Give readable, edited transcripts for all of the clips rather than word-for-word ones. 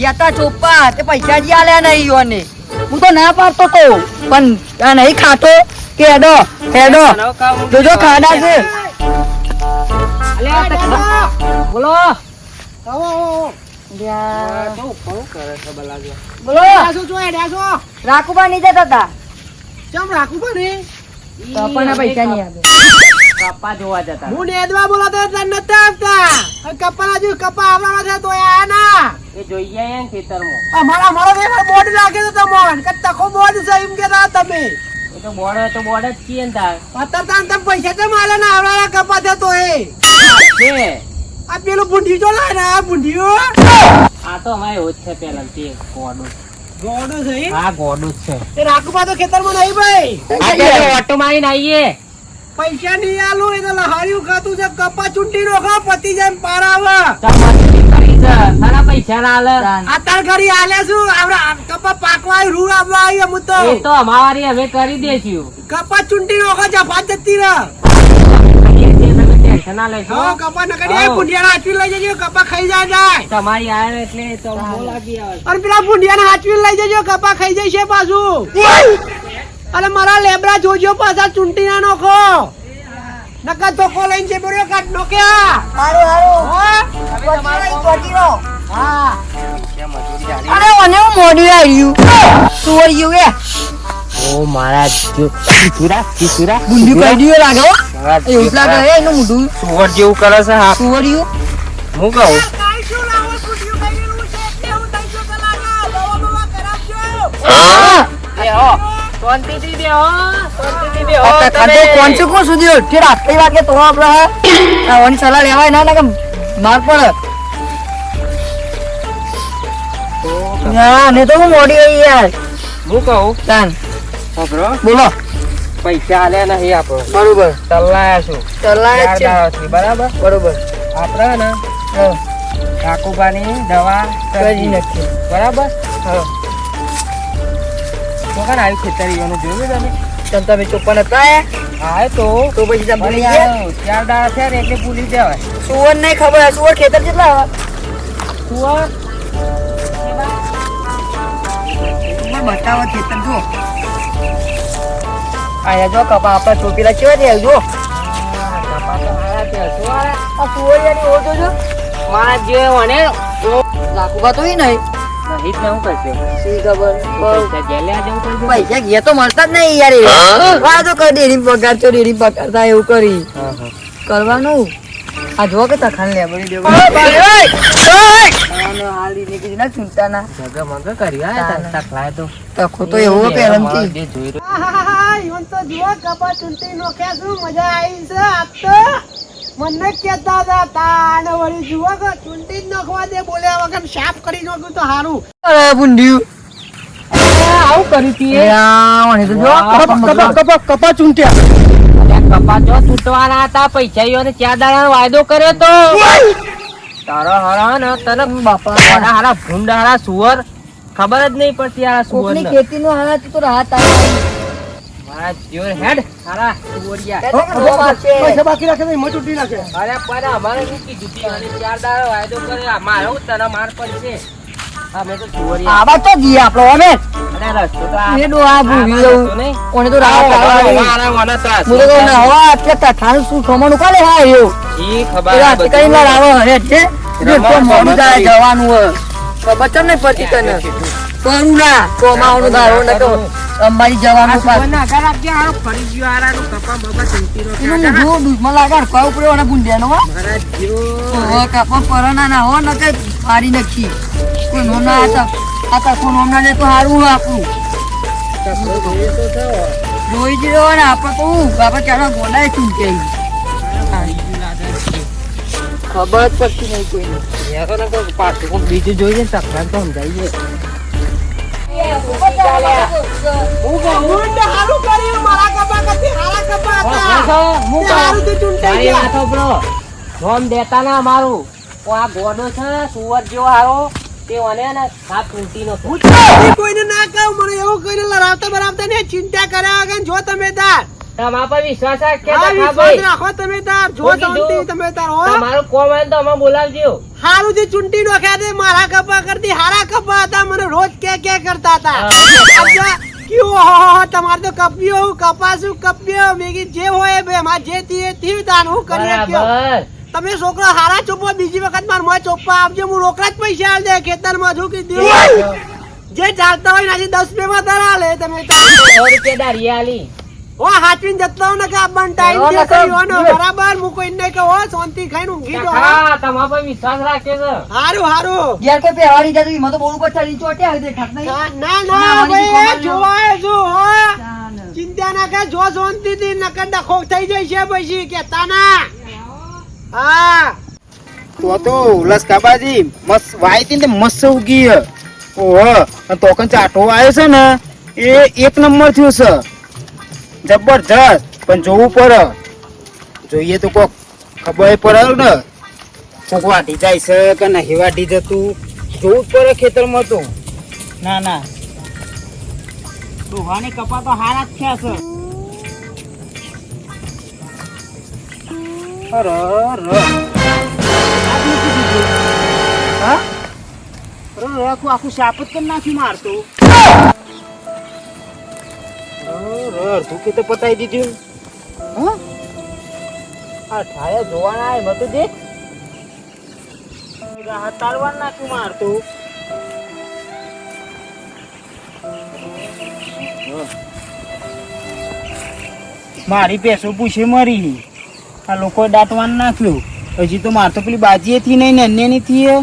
ગયા ચોપ્પા તે પૈસા જ આલ્યા નહીં યોને હું તો ના પાડતો તો પણ આ નહીં ખાતો કે હેડો હેડો જોજો ખાડા છે બોલો બોલો રાખુબા નહીં જતા હતા ચમ રાખુબા ને કપાના પૈસા નહીં આવે કપા જોવા જતા હું નેદવા બોલાતો એટલે નતા આવતા કપા જો કપા આવવાના છે તો આયા ના એ જોઈએ એમ ખેતરમાં અમારા મારો વેવાર બોર્ડ લાગે તો તમોન કે તખો બોર્ડ છે એમ કેતા તમે એ તો બોર્ડ જ છીએ ને તાર અત્યારે તમ પૈસા તો માલે ના આવવાના કપા છે તો એ છે આ પેલું બુંડી જો લાય ને આ બુંડીઓ આ તો અમારે એવું જ છે પેલા તે ગોડું ગોડો છે હા ગોડું જ છે એ રાખુબા તો ખેતરમાં નહીં ભાઈ આપણે ઓટો મારીને આવીએ પૈસા નહીં આલું એ તો લહાર્યું ખાતું છે કપા ચૂંટી નો ખા પતિ જાય પારાવા સારા પૈસા ના આલે અત્યારે ઘડી આલ્યા છું આપડા કપા પાકવા રૂ આવવા આવી હું તો એ તો અમારી અમે કરી દેશું કપા ચૂંટી નો ખા જફા જતી રહે ટેન્શન ના લેશો હા કપા ન કરી બુંડિયાના હાચવી લઈ જજો કપા ખાઈ જાય તમારી આયા એટલે તો બહુ લાગી આવે અને પેલા બુંડિયાના હાચવી લઈ જજો કપા ખાઈ જાય છે પાછું અને મારા લેબરા જોજો પાછા ચૂંટી ના નોખો નકા ધોકો લઈને છે બોર્યો કાટ નોક્યા હારું હારું હા અરે મને હું મોડી આવ્યું સુવર યુ એ ઓ મારા કિસુરા બુંદી કાઢ્યો લાગે હો એવું જ લાગે હે એનું મોઢું સુવર જેવું કરે છે હા સુવર યુ હું કહું કાઈ શું લાવો બુંડિયું ખાઈ ગયેલું છે એટલે હું તઈ જો કલાકા દવા બવા કરાવજો શાંતિથી બેહો ખાતો કોણ છે કોણ સુધી ઠેર આટલી વાગે તો આપણે ઓન સલાહ લેવાય ના કે માર પડે ના ને તો હું મોડી આવી યાર હું કહું તાન ખબરો બોલો પૈસા આલ્યા નહીં આપો બરોબર ચલાયા છું ચલાય છે બરાબર બરોબર આપડે ને કાકુબાની દવા કરી નાખીએ બરાબર હા તો કાન આવ્યું ખેતરીઓનું જોયું તમે તમે ચોપ્પા નતા આયા હા તો પછી તમે ભૂલી ગયા 4 દાડા થયા ને એટલે ભૂલી જવાય સુવર નહીં ખબર સુવર ખેતર કેટલા આવે સુવર બતાવો ખેતર જો આયા જો કપા આપડા ચોપીલા કેવા છે જો આ સુવર યાની ઓર જોજો મારા જે વને લાખુબા તો ઈ નહીં હિત ને હું કરશે સી ખબર પૈસા જેલ્યા જેવું કરશે પૈસા ગયા તો મળતા જ નહીં યાર આ તો કઈ ડેરી પગાર તો ડેરી પગારતા એવું કરી કરવાનું આ જો કે તખાન લે બળી દેવો હાલી નીકળી ના ચૂંટા ના જગા મગા કરી આ તકલાય તો તખો તો એવો પહેરમથી જે જોઈ આહાહા ઈવન તો જુઓ કપા ચૂંટી નોખ્યા શું મજા આવી છે આપ તો મને કહેતા હતા તાણ વળી જુઓ કે ચૂંટી જ નોખવા દે બોલ્યા વગર સાફ કરી નાખ્યું તો હારું અરે બુંડિયું આવું કરી તી તો જો કપા ચૂંટ્યા કપા જો તૂટવાના હતા પૈસા ઈઓને 4 દાડાનો વાયદો કર્યો તો તારો હરા ને તને બાપા હારા હારા ભૂંડા હારા સુવર ખબર જ નહીં પડતી આ સુવર કોકની ખેતી નો હાથ તો રાહત આવી મારા જીવર હેડ હારા સુવરિયા પૈસા બાકી રાખે તો હિંમત ચૂંટી નાખે અરે પણ અમારે શું કીધું તી અને 4 દાડા વાયદો કર્યો મારો તને માર પડશે અમે તો સુવરિયા આવા તો જી આપણો અમે અરે રસ્તો તો આ એ ડો આ ભૂલી રસ્તો જવું નહીં કોને તો રાહત આવી મારા મને સાસ મુરે તો ના હવા એટલે તખાનું શું ખમણું કાલે હા આવ્યો ઈ એ ખબર રાત કઈ વાર આવો હે છે જો તો મોડું જાય જવાનું હોય ખબર છે ને પતિ તને કરું ના કોમાવાનું દારો ન તો અંબાજી જવાનું પાછું ના કર આપજે હારો ફરી ગયો હારાનું કપા બબા ચંતી નો એનું જો દુશ્મન લાગે કઉ પડ્યો અને બુંડિયાનો મારા જીવ હો કપા પરના ના હો ન કે મારી નખી કોઈ નો ના આતા કોણ હમણાં લે તો હારું આપણું જોઈ જ રહ્યો ને આપણે તો બાપા ચાલો બોલાય શું કે ખબર જ પડતી નહીં કોઈને પાછું કોઈ બીજું જોઈએ તકરાર તો સમજાઈએ હારું કર્યું મારા કપા કરતી હારા કપા હતા હારું તો ચૂંટાઈ ગયા નોમ દેતા ના અમારું આ ગોડો છે સુવર જેવો હારો તે ઓને ને સાપ ચૂંટી નો કોઈને ના કહું મને એવું કઈને લડાવતા બરાવતા ને ચિંતા કર્યા વગર જો તમે તાર તમારા પર વિશ્વાસ રાખે હા, તો ખા વિશ્વાસ ભાઈ. રાખો તમે તાર જો હું કીધું? શાંતિ તમે તાર હો તમારું કોમ હોય તો અમે બોલાવજો. હારું થી ચૂંટી નોખ્યા તે મારા કપા કરતી હારા કપા હતા મને રોજ કે કરતા હતા હા. તમારે તો કપ્યો કપાસું કપ્યો મેગી જે હોય બે માં જે થયું તાન હું કરીએ કયો બરાબર. તમે છોકરા હારા ચોપવા બીજી વખત માર મોય ચોપવા આપજો હું રોકડા જ પૈસા આલ દે ખેતરમાં શું કીધું જે ચાલતા હોય નાથી 10 રૂપિયામાં તારા લે તમે તો. 100 રૂપિયા દારી આલી. ઓ હાચવીને જતો ને કે આપણ ટાઈમ બરાબર. દે કર્યોનો બરાબર હું કોઈ નહીં કહો શાંતિ ખાઈને ઊંઘી જો હા, તમારા પર વિશ્વાસ રાખે છે. હારું હારું ઘેર કોઈ પહેવાડી જતું એમાં તો બોલું પર ચડી ચોટ્યા હોય દેખાત નહીં. ના ના, ના વળી ભાઈ ખબર જોવાય જો હો ચાલ. ચિંતા ના કર જો શાંતિ થી નકર ડખો થઈ જાય છે પછી કેતા ના હા તો લસકાબાજી મસ્ત વાયતી ને મસ્ત ઉગી હે. ઓહો અને તોકન ચાટો આવ્યો છે ને એ એક નંબર થયો છે જબરજસ્ત. પણ જોવું પડે જોઈએ તો કોક ખબર પડે ને કોક વાટી જાય છે કે નહીં વાટી જતું જોવું જ પડે ખેતરમાં તો. ના ના ડોહાની કપા તો હારા જ થયા છે. અરે આખું સાપ જ કેમ નાખી મારતું તું કે તો પતાઈ દીધું. હા આ ઠાયા જોવાના આવે મત દેખ રાહત તારવા નાખી મારતું. મારી પેસો પૂછે મરી આ લોકો દાંતવાન નાખ્યું હજી તો માર તો પેલી બાજીએથી નહીં ને અન્યની થી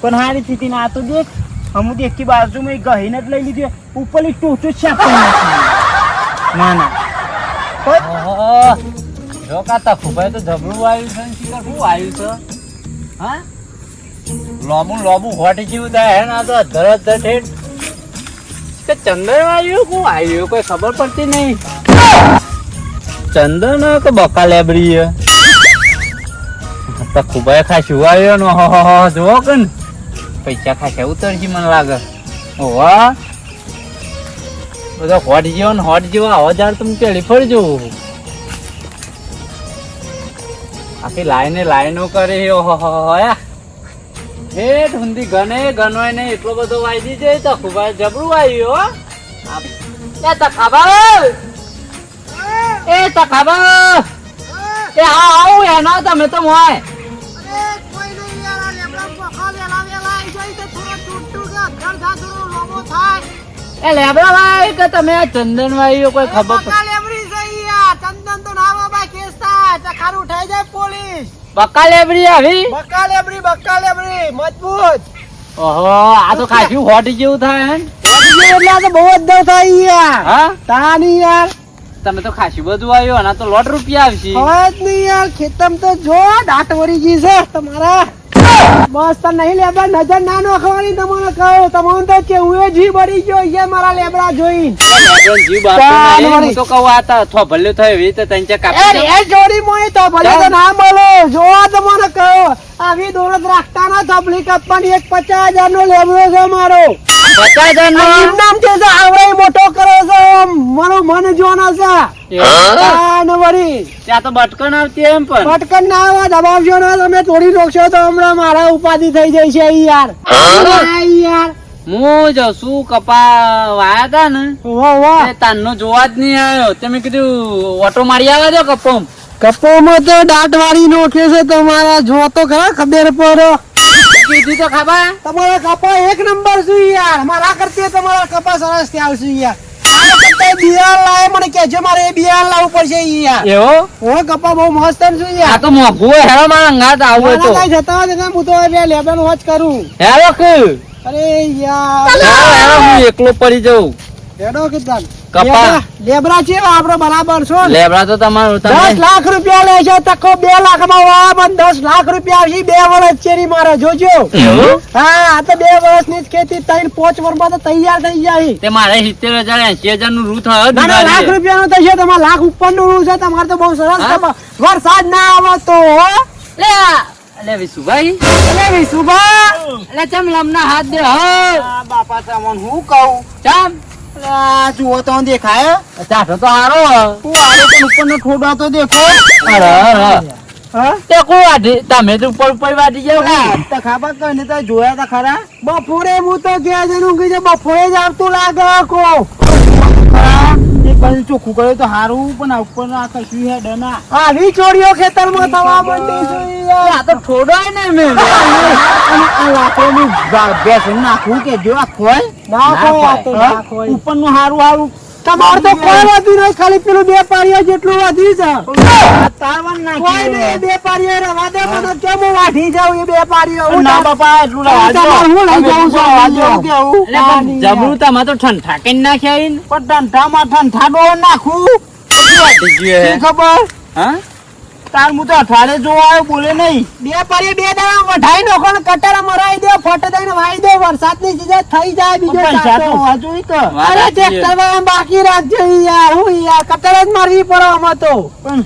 પણ હારી થી ને આ તો દેખ અમુક દેખી બાજુમાં એક ગહીને જ લઈ લીધી ઉપરલી ટોચો જ સાફ કરી નાખી. ના ના ઓહો. જો કાતા ખુબાઈ તો જબરું આવ્યું છે ને શીખર શું આવ્યું છે? હા, લોબુ હોટ જેવું થાય હે ને આ તો અધર ઠેઠ કે ચંદન આવ્યું શું આવ્યું કોઈ ખબર પડતી નહીં. ચંદન કે બકા લેબરી હે તો ખુબાઈ ખાસું આવ્યો ને ઓહો જોવો કે ને પૈસા ખાસા ઉતરજી મને લાગે. ઓહો બધો હોટ જેવો ને હોટ જેવો આવો જાર તમે પેલી ફરજો આખી લાઈનો કરે ઓહો હેઠ ઊંધી ગનોય ને એટલો બધો વાયદી છે તો ખુબાઈ જબરું આવ્યું હો. એ તખાબા એ તખાબા એ હા આવું એનો તમે તો મોય અરે કોઈ નહીં યાર આ લેબડા પખા વેલા વેલા આવી જાય તો થોડો ચૂંટું કે ઘર જાદુનો લોબો થાય એ લેબડા ભાઈ કે તમે આ ચંદન વાયુ કોઈ ખબર બકા લેબડી છે યાર ચંદન તો ના બાબા કેસ થાય ચખારું ઉઠાઈ જાય પોલીસ બકા લેબડી આવી. બકા લેબડી મજબૂત ઓહો આ તો ખાસું હોટ જેવું થાય હે ને? એટલે આ તો બહુ જ દર થાય યાર હા તાની યાર તમે તો ખાસું બધું આવ્યું અને આ તો લોટ રૂપિયા આવશે. હવે જ નહીં યાર ખેતમ તો જો દાંત વળી ગઈ છે તમારા મસ્ત નહીં લેબડા નજર ના નાખવાની તમને કહું તમને તો કેવું જી બળી ગયો યાર મારા લેબડા જોઈ જીવ બાપુ નહીં, હું તો કહું આ તો થોભલ્યો થયો એવી રીતે ત્રણ ચાર કાપી દો. એ જોડી મોય તો ભલે તો ના મળો જોવા તમને કહું આવી દોરત રાખતા ના થપલી કપ્પાની એક 50,000 નો લેબડો છે મારો 50,000 નો? એમ નામ છે તો આવડે મોટો કરે છે મારો મન જોવાનો છે એવું? વળી ત્યાં તો બટકન આવતી એમ પણ પટકન ના આવા દબાવશો ને તમે તોડી નાખશો તો હમણાં મારા ઉપાધિ થઈ જાય છે યાર યાર હું જો શું કપા વાયા તા ને વાહ વાહ એ તાનનો જોવા જ નહીં આવ્યો તમે કીધું ઓટો મારી આવે જો કપમ કપોમાં તો દાંત વાળી નોખે છે તમારા જો તો ખરા ખબર પડે કીધું તો ખબર તમારા કપા એક નંબર છું યાર મારા કરતી તમારા કપા સરસ ત્યાં આવશે યાર આ કરતા બિયાર લાવે મને કહેજો મારે એ બિયાર લાવવું પડશે યાર એવો હું કપા બહુ મસ્ત છું આ યાર તો મોઘું હોય હેરો મારા અંગાત આવું તો મારા કઈ જતા હોય તો હું તો બે લેબન વોચ કરું હેરો કે અરે યાર હેરો હું એકલો પડી જાઉં હેડો કીધા કપા. લેબરા છે આપડે બરાબર છો ને? લેબડા તો તમારું 10 તમે લાખ રૂપિયા લે છે તકો 2 લાખ માં વાવ 10 લાખ રૂપિયા આવશે 2 વર્ષ ચેરી મારે જોજો એવું? હા આ તો 2 વર્ષની જ ખેતી 3-5 વર્ષમાં તો તૈયાર થઈ જાય તે મારે 70,000 80,000 નું રૂ થયો ના ના લાખ રૂપિયા નું થશે તમારે લાખ ઉપર નું રૂ છે તમારે તો બહુ સરસ હા? કપા. વરસાદ ના આવે તો હો અલે વિશુભાઈ અલે વિશુભા અલે ચમ લમના હાથ દે હો બાપા તમને હું કહું ચમ આ જુઓ તો દેખાય ચાટો તો હારો તું આલે પણ ઉપરનો ઠોડો તો દેખો હા તે કોઈ વાટી તમે તો ઉપર ઉપર વાટી જાવ તો ખાબર કઈ તો જોયા તા ખરા બપોરે હું તો ગયા છે નું કીધું બપોરે જ આવતું લાગે કો ખરા એક બાજુ ચોખ્ખું કર્યું તો હારું પણ આ ઉપર આ કશું હેડ ના આવી ચોરીઓ ખેતરમાં થવા માંડી છે યાર. આ તો ઠોડાય ને મેં અને આ લાકડું બેસન નાખવું કે જો આ ખોય નાખો આ તો નાખો. ઉપરનું હારું હારું તમારે તો કોઈ વધ્યું નહીં, ખાલી પેલું બે પારિયા જેટલું વધ્યું છે. તારવાનું કોઈ નહીં, નાખ્યું બે પારિયા રવા દે મને કેમ હું વાઢી જાઉં એ બે પારિયા ના બાપા એટલું ના તમારે હું લઈ જાઉં છું વાજો. કેવું એટલે પણ જબરું તમે તો ઠંઠા કઈ નાખ્યા ઈન. પણ ઠંઠામાં ઠંઠાડો નાખું વાટી ગયો હે. શું ખબર હા તાર હું તો અઠવાડે જોવા આવ્યો બોલે નહીં બે પારિયા બે દાડા વઢાઈ નાખો ને કટારા મરાઈ દો, ફટ દઈને વાઈ દો, વરસાદની સીઝન થઈ જાય બીજો પૈસા તો ચાટો. હોવા જોઈએ કે વાત અરે સાચી છે. ટ્રેક્ટરમાં બાકી રાખજો યાર, હું યાર કટારા જ મારવી પડે આમાં તો. પણ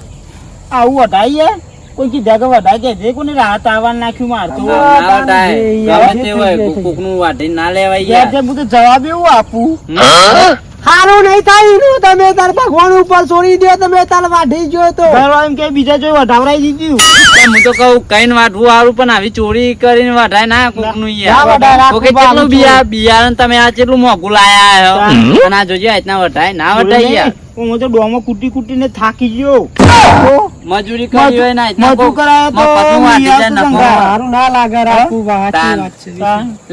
આવું વઢાઈએ કોઈ કીધા કે વઢાઈ દે જે કોને રાહત આવવાનું નાખ્યું મારતો ના વટાય. યાર, ગમે તે હોય કોકનું વાટી ના લેવાય યાર યાર. જે હું તો જવાબ એવું આપું હમ? હારું નહીં થાય એનું, તમે તાર ભગવાન ઉપર છોડી દો, તમે તાર વાઢી ગયો તો. ઘરવાળા એમ કે બીજા જોઈ વઢાવરાઈ દીધું હું તો કહું કઈ વાટવું સારું પણ આવી ચોરી કરીને વાટાય ના કોકનું ના યાર. વઢાય, રાખવું કોકે બા, કેટલું આવું બિયારણ તમે આ કેટલું મોંઘું લાયા હો. અને આ જોજો આ રીતના વટાય ના વટાય યાર. હું તો ડોમો કૂટી કૂટીને થાકી ગયો મજૂરી કરી હોય ના રીતના મજૂર કોક કરાયો તો મફતનું વાટી જાય યાર તું નફો. સંઘા. હારું ના લાગે રાખવું, બા, સાચી તાન. વાત છે.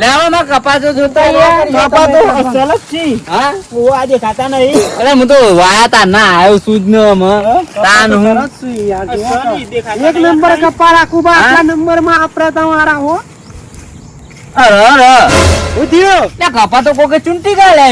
લેવા માં કપાસો જોતા યાર. બાપા તો અસલ જ છે હા ઓ આ દેખાતા નહીં અરે હું તો વાયા તા ના આવ્યો સુજ નો તાન હું સરસ છે યાર, જો અસલ તો. નહીં દેખાતા એક નંબર કપા રાખું બા, હા? આટલા નંબરમાં આપણા તમારા હો. અરે હું થયો? લે કપા તો કોકે ચૂંટી ગયા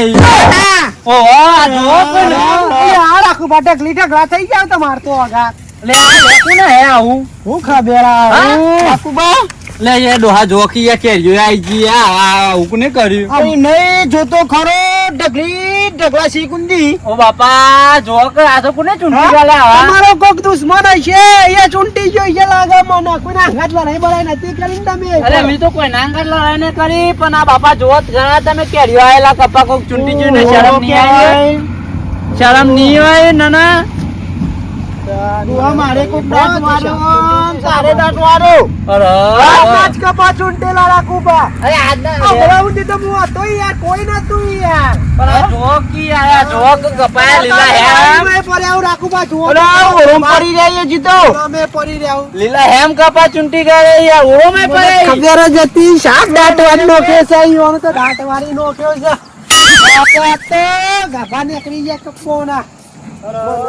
ઓહો આ જો કોણ એ આ રાખું બા, ઢગલી ઢગલા થઈ જાવ તમારે તો આગા. લે આ લેકું ને હે આવું હું ખબર આ, હા? હું. કાકુબા લે એ ડોહા જોકી એ કેરીઓ આઈ ગઈ આ હું ને કર્યું આ નહીં જોતો ખરો ઢગલી ઢગલા સી કુંદી ઓ બાપા જો કે આ તો કોને ચૂંટી ગયા લે આવા તમારો કોક દુશ્મન હશે, એ ચૂંટી ગયો છે લાગે મને. કોઈના હાથ લડાઈ બડાઈ નથી કરીને તમે. અરે મેં તો કોઈ નાંગર લડાઈને કરી પણ આ બાપા જોત ઘણા તમે કેરીઓ આયેલા કપા કોક ચૂંટી ગયું ને શરમ નહીં આવી શરમ નહીં હોય નાના તું મારે કોક દાંત માર્યો તારે દાંત મારો અરે આ પાંચ કપા ચૂંટેલા રાખું બા. અરે આજના હમણાં સુધી તો હું હતો યાર, કોઈ નતું યાર. પણ આ જોકી આયા જોક કપાયા લીલા હેમ મેં પડ્યા રાખું બા, જુઓ. ઓરમ પડી જાય જીતો અમે પડી રહ્યા. લીલા હેમ કપા ચૂંટી ગયા યાર ઓરો મે પડે ખબર જ હતી, શાક દાંતવાળી નોખ્યો છે, ઈઓને તો દાંતવાળી નોખ્યો છે. આ તો ગાભા નીકળી જાય કપોના.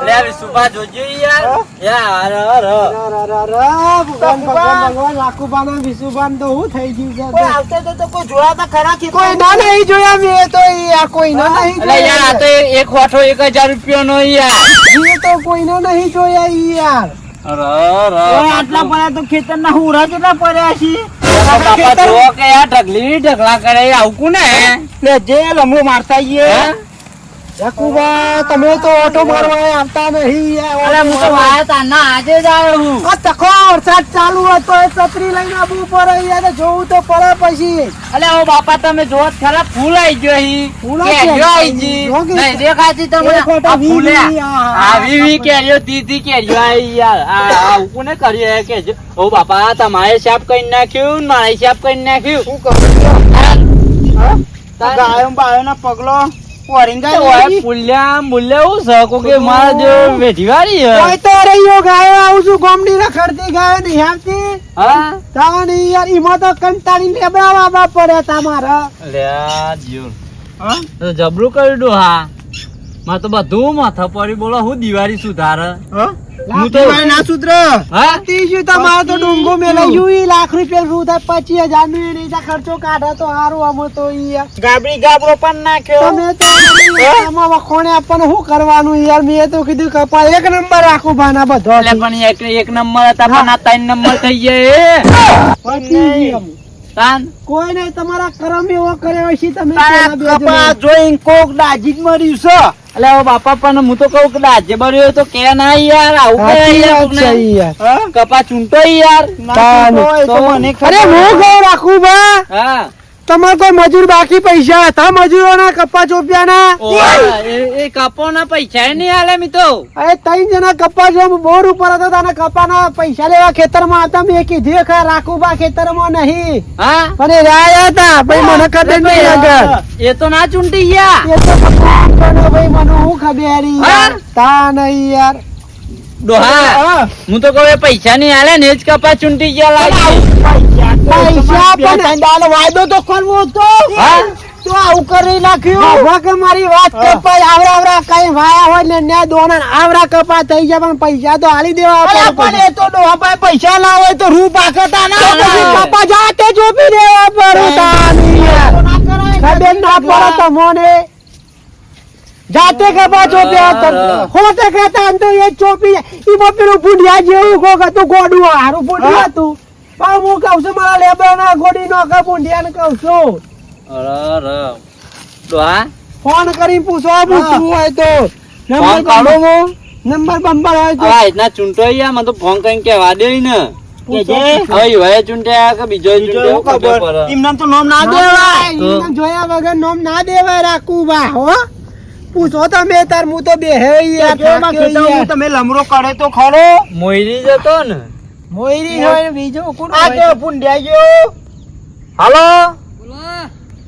લે વિસુભા જોજો યાર યાર ભગવાન રાખુબાના વિશુબાન તો હું થઈ ગયું છે. આવતે તો કોઈ જોયા તા ખરા કે કોઈ ના નહીં જોયા મેં તો યાર, કોઈનો નહીં અરે યાર આ જોયા. તો એક હોઠો 1000 રૂપિયા નો યાર મેં તો કોઈનો નહીં જોયા યાર. આટલા પડ્યા તો ખેતર ના હુરા કેટલા પડ્યા છે બાપા જો કે યાર ઢગલી ઢગલા કરે આવું કોને લે જે લમડો મારતા આઈએ રાખુબા તમે તો ઓટો મારવા આવતા નહીં યાર. અરે હું તો વાયા તા ના આજે જ આવ્યો હું આ તકો વરસાદ ચાલુ હતો, એ છત્રી લઈને આવવું પડે યાર, જોવું તો પડે પછી. અલે ઓ બાપા તમે જોત ખરા ફૂલ આઈ ગયો હી ફૂલ કેરીઓ આઈ આઈ ગઈ ગઈ. નહીં દેખાતી તમને એક ખોટા આ ફૂલે વી વી, આ વી કેરીઓ તીતી કેરીઓ આઈ યાર આ કોને કર્યું કે જો ઓ બાપા તમારે શાપ કરી નાખ્યું ને મારે શાપ કરી નાખ્યું શું કરું તાન- ગાયો બાયો ના પગલો વરિંગા ઓય પુલ્યા મુલ્યા હું સકો કે મારા જો વેઠીવારી હે કોઈ તો રહ્યો ગાયો આવું છું, ગોમડી રખડતી ગાયો નહીં આવતી. હા તાણી યાર ઈમાં તો કંટાળી લેબડા વાબા પડ્યા તમારા. લ્યા જીવ હા તો જબરું કર્યું ડોહા માં તો બધું માથા પડી બોલો હું દિવાળી સુધારે હું તો ના સુધર હા ત્રીજું તમારે તો ડુંગો મેલાઈ ગયું, ઈ લાખ રૂપિયા શું થાય, 25,000 નું એ નહીં થાય, ખર્ચો કાઢે તો હારું આમાં તો ઈ યાર. ગાબડી ગાબડો પણ નાખ્યો તમે તો આમાં વખોણે આપણને શું કરવાનું યાર. મેં તો કીધું કપા એક નંબર રાખું ભાના બધો. એટલે પણ એક નંબર હતા પણ આ 3 નંબર થઈ ગયા પતી ગયું. તાન કોઈ નહીં, તમારા કરમ એવો કર્યો હશે તમે તારા પેલા બે કપા જણા. જોઈને કોક દાજી જ મર્યું છે એટલે ઓ બાપા પણ હું તો કહું કે દાજે બળ્યો તો કે ના યાર આવું કે સાચી યાર વાત છે કોકને. ઈ યાર. હા? કપા ચૂંટો યાર ના સુધરો હોય તો તો- મને અરે ખબર હું કહું રાખું બા, હા તમારે કોઈ મજૂર બાકી પૈસા હતા મજૂરોના કપ્પા ચોપિયાના એ કપોના પૈસા ય નહીં આલે મી તો અરે 3 જણા કપ્પા જો બોર ઉપર હતા તને કપ્પાના પૈસા લેવા ખેતરમાં હતા મેં કીધું ખરા રાખુબા ખેતરમાં નહીં હા પણ એ રહ્યા હતા ભાઈ મને ખબર નહીં આગળ એ તો ના ચૂંટી ગયા એ તો ભગવાન ભાઈ મને હું ખબર યાર તા નહીં યાર ડોહા હું તો કહું એ પૈસા નહીં આલે ને એ જ કપા ચૂંટી ગયા લાગે પૈસા પણ વાયદો તો કરવો હતો તો આવું કરી નાખ્યું ભગવાન મારી વાત કપા આવરા કઈ વાયા હોય ને ન્યા દોના આવરા કપા થઈ જાય પણ પૈસા તો હાલી દેવા પણ એ તો ડોહા ભાઈ પૈસા ના હોય તો રૂ પાકતા ના કપા જાતે જોપી દેવા પડે તાની ખબર ના પડે તમને જાતે કપા ચોપ્યા હોતે કહેતા આમ તો એ ચોપી ઈ પેલું ભૂંડિયા જેવું કોક હતું ગોડું હારું ભૂંડિયા હતું પણ હું કહું છું મારા લેબરના ગોડી નો કે ભૂંડિયા ને કહું છું ડોહા ફોન કરી પૂછવા પૂછવું હોય તો ફોન કાઢો મો નંબર બંબર હોય તો આ ઇતના ચૂંટો યા મને તો ફોન કરીને કહેવા દે ને હવે હવે ચૂંટ્યા કે બીજો ચૂંટ્યો ખબર એમનામ તો નામ ના દેવાય એમનામ જોયા વગર નામ ના દેવાય રાખું બા હો પૂછો તમે તાર હું તો બેહે યાર તમે લમરો કરે તો ખરો મોયરી જતો ને મોયરી હોય ને બીજો કોણ આ તો ભૂંડિયા ગયો હાલો બોલો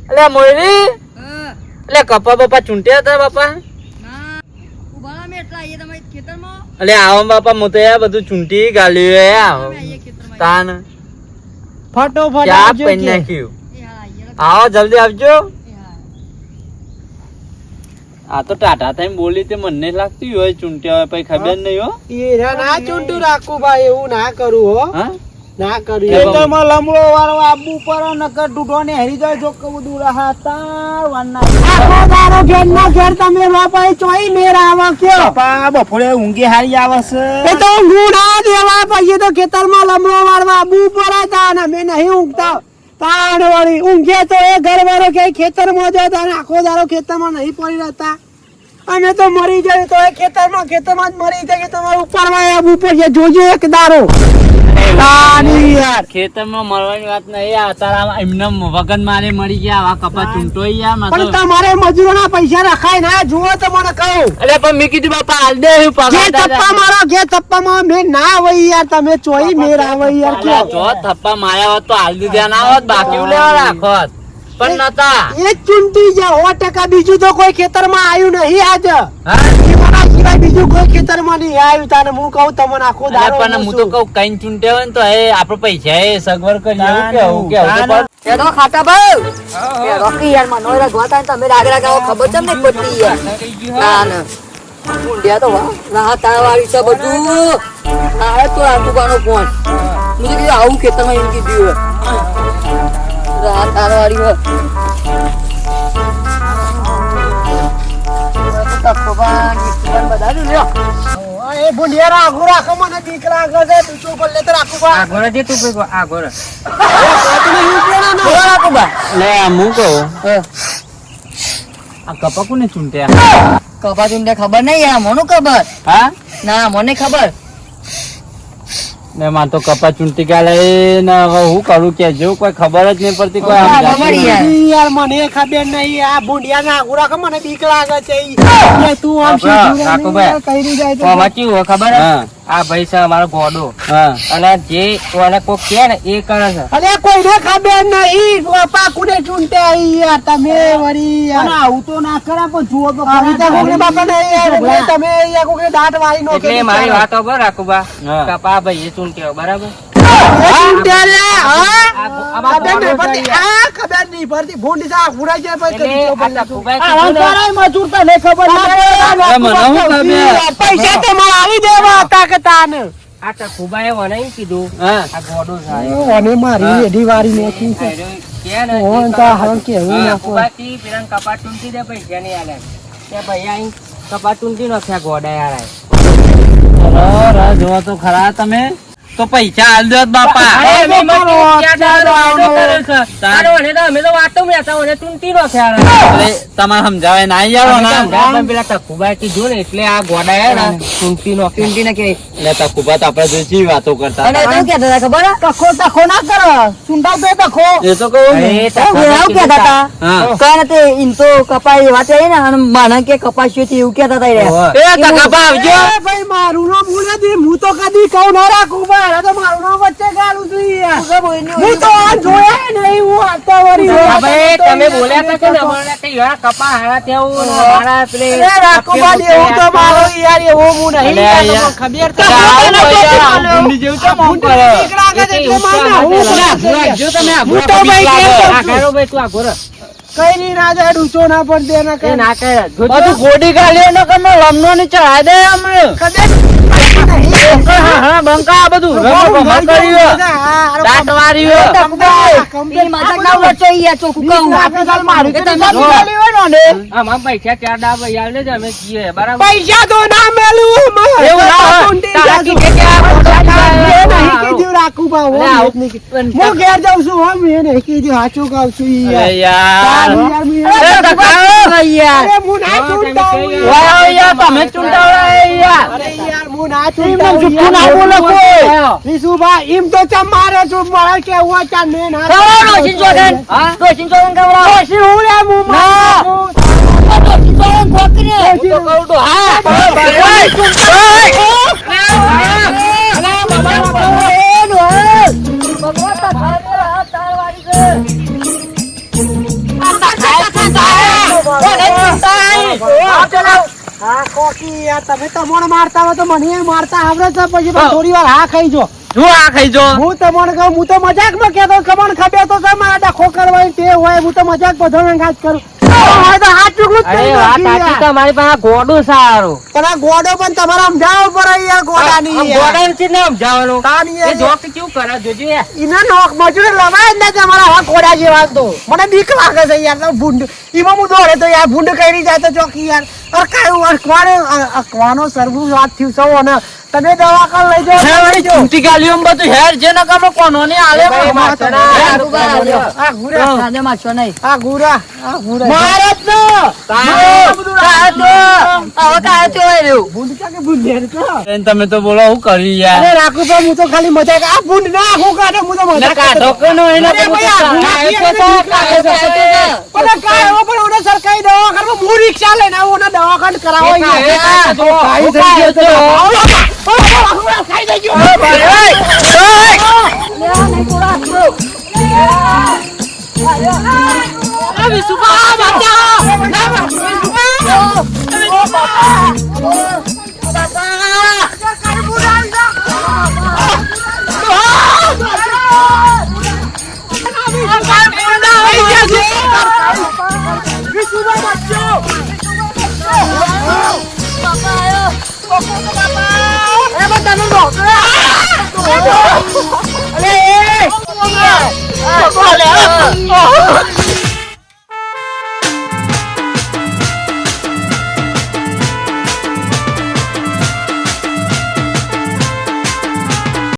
અલે મોયરી હા અલે કપા બપા ચૂંટ્યા હતા બાપા ના ઉભા મે એટલા આઈએ તમારે ખેતરમાં અલે આવો બાપા હું તો યાર બધું ચૂંટી ગાલ્યું હે આવો અમે આઈએ ખેતરમાં તાન ફટોફટ ચા આવજો પૈન કે. નાખ્યું એ હા આઈએ આવો જલ્દી આવજો એ હા આ તો ટાટા થઈને બોલી તે મને લાગતી હોય ચૂંટ્યા હોય પછી ખબર નહીં હો એ રે ના ચૂંટું રાખું ભાઈ એવું ના કરું હો હા ના કરું ખેતરમાં લમડો વાળો આબુ પર નકર ડૂઢો ને હેરી જાય જો કબુ દૂર હતા વાના આખો દારો ઘેર ના ઘેર તમે બાપા ચોઈ મેર આવા કયો બાપા બપોરે ઊંઘી હારી આવે છે એ તો ગુડા દેવા પછી તો ખેતરમાં લમડો વાળવા આબુ પર હતા ને મે નહીં ઊંઘતા તાણ વાળી ઊંઘે તો એ ઘર વાળો કે ખેતરમાં જતા ને આખો દારો ખેતરમાં નહીં પડી રહેતા અમે તો મરી જાય તો એ ખેતરમાં જ મરી જાય તમારે ઉપર માં આબુ પર છે જોજો એક દારો તાની યાર ખેતરમાં મળવાની વાત નહીં આ તારા એમને વગન મારે મરી ગયા આવા કપા ચૂંટો યાર માં પણ તો તમારે મજૂરોના પૈસા રખાય ના જુઓ તો મને કહું અલે પણ મેં કીધું બાપા હાલ દે હું જે પગાર થપ્પા મારો જે થપ્પામાં મેં ના આવી યાર તમે ચોઈ મેર આવે યાર અલે જો થપ્પા માર્યા હોત તો હાલ દીધા ના હોત બાકી લેવા રાખોત પણ નતા એ જ ચૂંટી જાય 100% બીજું તો કોઈ ખેતરમાં આવ્યું નહીં આજ હા એના સિવાય બીજું કોઈ ખેતરમાં નહીં આવ્યું તાને હું કહું તમને આખો અલે દારો પણ હું તો કહું કઈ ચૂંટે હોય ને તો એ આપડે પૈસા એ સગવડ કરી એવું કેવું એ તો ખાતા ભાઈ એ રોકી યાર મને ઓરા ગોતા ને તમે રાગ રાગ આવો ખબર ચમ નહીં પડતી યાર ના ના મુંડિયા તો રાહ તાવાળી છે બધું આ તો આ દુકાનો ફોન મુજે કીધું આવું ખેતરમાં એમ કીધું રાહ તાવાળી હો તો ભગવાન વિષ્ણુ બધા લ્યો એ ભુંડિયા રાખો રાખો મને બીક લાગે છે તું બોલે તો રાખું બા આગળ જે તું ભેગો આગળ તમે હું કેણા ના રાખું બા લે હું કહું આ કપા કોને ચૂંટ્યા કપા તુંડે ખબર નહીં યાર મને ખબર હા ના મને ખબર ને માં તો કપા ચૂંટી ગયા લે ને હવે હું કરું કે જેવું કોઈ ખબર જ નહીં પડતી કોઈ આમ ખબર જાતી યાર. નહીં. યાર મને ખબર નહીં આ ભુંડિયા ના આગુ રાખો મને બીક લાગે છે એ તું આમ આપણા સીધું કાકુભાઈ. કરી જાય તો આમાં કેવું હોય ખબર હે? હા આ ભાઈ છે અમારો ગોડો હા અને જે કોને કોક કે ને એ કરે છે. અરે કોઈને ખબર નહીં પાકુને ચૂંટે આવી યાર તમે વરી યાર આવું તો ના કરા પણ જુઓ તો કોઈને બાપા નહીં યાર તમે યાર કોઈને દાંત વાળી નો એટલે મારી વાતો બર રાખુબા હા. કપા ભાઈ એ ચૂંટ્યો બરાબર ચૂંટે રે હા આમાં ખબર નહીં ગોડો પડતી છે યાર. આ ખબર નહીં પડતી ભૂંડી સા ફુરાઈ જાય પછી એટલે કરી આ ટપુભાઈ આ કીધું ને, વંકારાય મજૂર તો નહીં ખબર ના અરે મને શું ખબર? પૈસા તો મારા આવી દેવા હતા કે તાને આ ટપુભાઈએ મને ઈ કીધું હા આ ગોડો છે અને મારી એડી વારી નોખી છે કે ને ઓન એ તો કરે હાલ છે. કેવું નાખો ટપુભાઈથી પેલાને કપા ચૂંટી દે પૈસા નહીં આલે કે ભાઈ અહીં કપા ચૂંટી નાખ્યા ગોડા યાર આ. જોવા તો ખરા તમે તો પૈસા હાલ દો બાપા. અરે, અમે કરો, ત્યાં દાડો ચાલો. વાયદો કર્યો છે. તારો વને તો અમે તો વાતો મેતા વને ટૂંટી નો ખ્યાલ. એટલે તમારે સમજાવે ના આવો અમે ના. તો ગામમાં પેલા તકુભાઈ કીધું ને એટલે આ ગોડા આયા ને ટૂંટી નો ખ્યાલ. ચૂંટીને કે એટલે તકુબા તો આપણે જોઈ જેવી વાતો કરતા અને હતા. શું કહેતા હતા ખબર હે? તખો ના કરો ચુંડા પે તખો એ તો કહું ને. અરે, એ તકુભાઈ આવું કહેતા હતા હા. કારણ કે ઈન તો કપાઈ વાત આવી ને અને માણસ કે કપાસ્યું હતું એવું કહેતા હતા એ રહ્યા. ઓવે. એ તકબા આવજો. એ ભાઈ મારું નામ ભૂલે દી હું તો કદી કહું ના રાખું ભાઈ આ તો મારું નામ વચ્ચે ગાલું છું યાર. હું તો આ જોયા નહીં હું આટલા વરી ભાઈ તમે બોલ્યા હતા કે ને અમારે કઈ યાર કપા હારા તેવું ને મારા પેલે એ રાખુબાજી એવું તો મારો યાર એવું હું નહીં અલે યાર, યાર. તમને ખબર તો આવું મને ભાઈ યાર, તો ભૂંડી જેવું કેમ આમ ભૂંડી કરે? નીકળા કે એટલે મને હું બોલું જો તમે આ હું તો ભાઈ કેમ કહું છું? ઘરો ભાઈ તું આ ઘોર કઈ ની ના જાય ડૂચો ના પણ દે ના એ કઈ ના કરે બધું ગોડી ગાલીઓ ન કરનો લમનો ની ચડાઈ દે હમણાં. હા હા બંકા આ બધું રમો રમા કર્યું. દાંત વાર્યું. ઈ માથા ના વચ્ચે ઈ આ ચોખ્ખું કહું. મારું એ તમે આ મારા પૈસા ચાર ડાબા યાદ લેજો અમે જઈએ બરાબર પૈસા તો ના મેલું એવું ના હોય. તારા કીધે કે આ નહીં કીધું રાખું બા અલે આવું હું ઘેર જાઉં છું હો મેં નહીં કીધું સાચું કહું છું અરે યાર યાર. યાર, એ તકાઓ. યાર અરે હું ના ચૂંટાવું યાર. વાહ યાર તમે ચૂંટાવડા યાર. અરે યાર હું ના એમને ચૂંટાવું જુઠ્ઠું ના બોલો કોઈ. વિશુભાઈ એમ તો ચમ મારે છું મારે કેવું આ ચાર મેં ના ખવડાવો ડોશીને ચોગન. હા? ડોશીને ચોગન ખવડાવો. ડોશી હું યાર હું ના. મારું. ડોશીને ચોગન ખોકરીને. હું તો કહું તો હા. ભગવાન તા ખાને હાથ તાર વાળી છે. હા કોકી યાર તમે તમને મારતા હોય તો મને મારતા આવડે છે પછી પણ થોડી વાર હા ખાઈ જો જો આ ખાઈ જો. હું તમને કહું હું તો મજાકમાં કહેતો કમણ ખબર તો છે મારા ડખો કરવાની તે હોય હું તો મજાક બધો ગાજ કરું હોય તો હાથ ચૂકલું જ અરે કરી વાત નાખ્યું સાચી યાર. તમારી પાસે ગોડું સારું પણ આ ગોડો પણ તમારે સમજાવવો પડે યાર ગોડાની યાર. ગોડા થી ને સમજાવવાનું તાની યાર. એ જોક કેવું કરે જોજો યાર ઈના નોક મજૂર લવાય જ ના તમારા આવા ગોડા જેવા તો મને બીક લાગે છે યાર તો ભૂંડ ઈમાં હું દોડે તો યાર ભૂંડ કરી જાય તો ચોકી યાર અરકાયું અરકવાનો સરવું વાત થયું સૌ અને તમે દવાખાને લઈ જાઓ લઈ જાઓ. ચૂંટી ગાલીઓ માં બધું હેર જે ન કરો કોનો ની આલે ભાઈ, માં. માથાના. આ ગુરા સાદે મારશો નહીં. આ ગુરા આ ગુરા મારે જ ન. કાયો તો. હવે કાયો તો હોય રહ્યું. ભૂંડ ક્યાં કે ભૂંડ યાર તો બેન, તમે તો બોલો હું કરી યાર. અરે રાખું પણ હું તો ખાલી મજાક આ ભૂંડ ના આખું કાઢે હું તો એટલે મજાક કાઢો કે નો એને અરે તો ભાઈ, આ કાઢો. ગુરા કાયો તો છે. પણ કાયો પણ ઓને સરકારી દવાખાનામાં હું રિક્ષા લઈને આવું ઓને દવાખાને કરાવો યાર. એ તો ખાઈ હું ખાઈ થઈ ગયો ગયો. તો. ખાઈ થઈ ગયો. લેવા નહીં થોડા હાથમાં. બાપા આયો. એ બધા નું ડોક્ટર.